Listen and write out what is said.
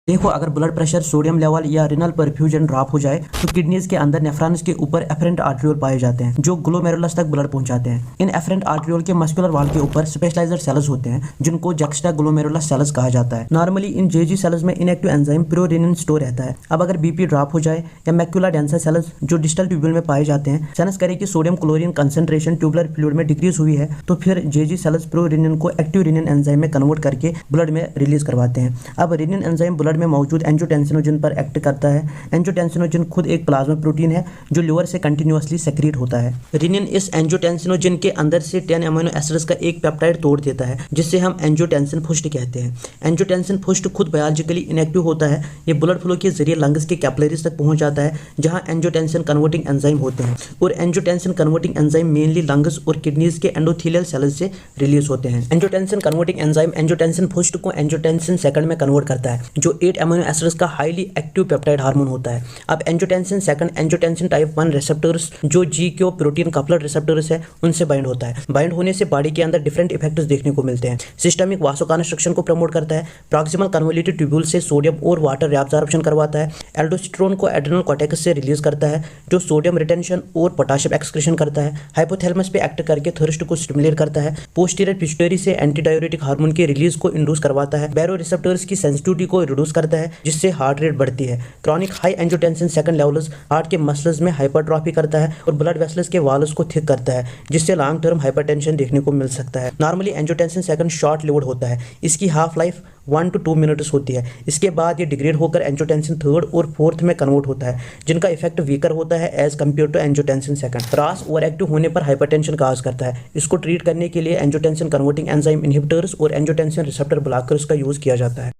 देखो, अगर blood pressure, sodium level या रिनल परफ्यूजन ड्रॉप हो जाए तो किडनीज के अंदर नेफ्रॉन्स के ऊपर एफरेंट आर्ट्रियोल पाए जाते हैं जो ग्लोमेरुलस तक ब्लड पहुंचाते हैं। इन एफरेंट आर्ट्रियोल के मस्कुलर वॉल के ऊपर स्पेशलाइज्ड सेल्स होते हैं जिनको जक्स्टा ग्लोमेरुलस सेल्स कहा जाता है। नॉर्मली इन जेजी सेल्स में इनएक्टिव एंजाइम प्रोरेनिन स्टोर रहता है। अब अगर बीपी ड्रॉप हो जाए या मैक्युला डेंसा सेल्स जो डिस्टल ट्यूब्यूल में पाए जाते हैं सेंस करें कि sodium chlorine concentration tubular fluid में डिक्रीज हुई है तो फिर जेजी सेल्स प्रोरेनिन को एक्टिव रेनिन एंजाइम में कन्वर्ट करके ब्लड में रिलीज करवाते हैं। अब रेनिन एंजाइम ब्लड में मौजूद एंजियोटेंसिनोजन पर एक्ट करता है। एंजियोटेंसिनोजन खुद एक प्लाज्मा प्रोटीन है जो लिवर से कंटिन्यूअसली सेक्रेट होता है। रेनिन इस एंजियोटेंसिनोजन के अंदर से 10 अमीनो एसिड्स का एक पेप्टाइड तोड़ देता है जिससे हम एंजियोटेंसिन फुस्ट कहते हैं। एंजियोटेंसिन फुस्ट खुद बायोलॉजिकली इनएक्टिव होता है। ये ब्लड फ्लो के जरिए लंग्स के कैपिलरीज तक पहुंच जाता है जहां एंजियोटेंसिन कन्वर्टिंग एंजाइम होते हैं और angiotensin converting enzyme mainly lungs और किडनीज के एंडोथेलियल सेल्स से रिलीज होते हैं। एंजियोटेंसिन कन्वर्टिंग एंजाइम एंजियोटेंसिन फुस्ट को एंजियोटेंसिन सेकंड में कन्वर्ट करता है जो 8 अमीनो एसिड्स का हाईली एक्टिव पेप्टाइड हार्मोन होता है। अब angiotensin second angiotensin type 1 receptors जो GQ प्रोटीन कपलर रिसेप्टर्स है उनसे बाइंड होता है। बाइंड होने से बॉडी के अंदर डिफरेंट इफेक्ट्स देखने को मिलते हैं। सिस्टमिक वासोकंस्ट्रक्शन को प्रमोट करता है। प्रॉक्सिमल कन्वोल्यूटेड ट्यूब्यूल से सोडियम और वाटर रिअब्जॉर्प्शन करवाता है। एल्डोस्टेरोन को एड्रेनल कॉर्टेक्स से रिलीज करता है जो सोडियम रिटेंशन और पोटेशियम एक्सक्रीशन करता है। हाइपोथैलेमस पे एक्ट करके थर्स्ट को स्टिमुलेट करता है। पोस्टीरियर पिट्यूटरी से एंटीडायूरेटिक हार्मोन के रिलीज को इंड्यूस करवाता है। बैरो रिसेप्टर्स की सेंसिटिविटी को रिड्यूस करता है जिससे हार्ट रेट बढ़ती है। Chronic high angiotensin second levels heart के मसल्स में हाइपरट्रॉफी करता है और ब्लड वेसल्स के वॉल्स को थिक करता है जिससे लॉन्ग टर्म हाइपरटेंशन देखने को मिल सकता है। Normally angiotensin second short lived होता है। इसकी हाफ लाइफ 1 to 2 मिनट्स होती है। इसके बाद ये डिग्रेड होकर एंजियोटेंसिन थर्ड और फोर्थ में कन्वर्ट होता है जिनका इफेक्ट वीकर होता है as compare to angiotensin second. RAS overactive होने पर हाइपरटेंशन काज करता है। इसको ट्रीट करने के लिए एंजियोटेंसिन कन्वर्टिंग एंजाइम इनहिबिटर्स और एंजियोटेंसिन रिसेप्टर ब्लॉकर्स का यूज किया जाता है।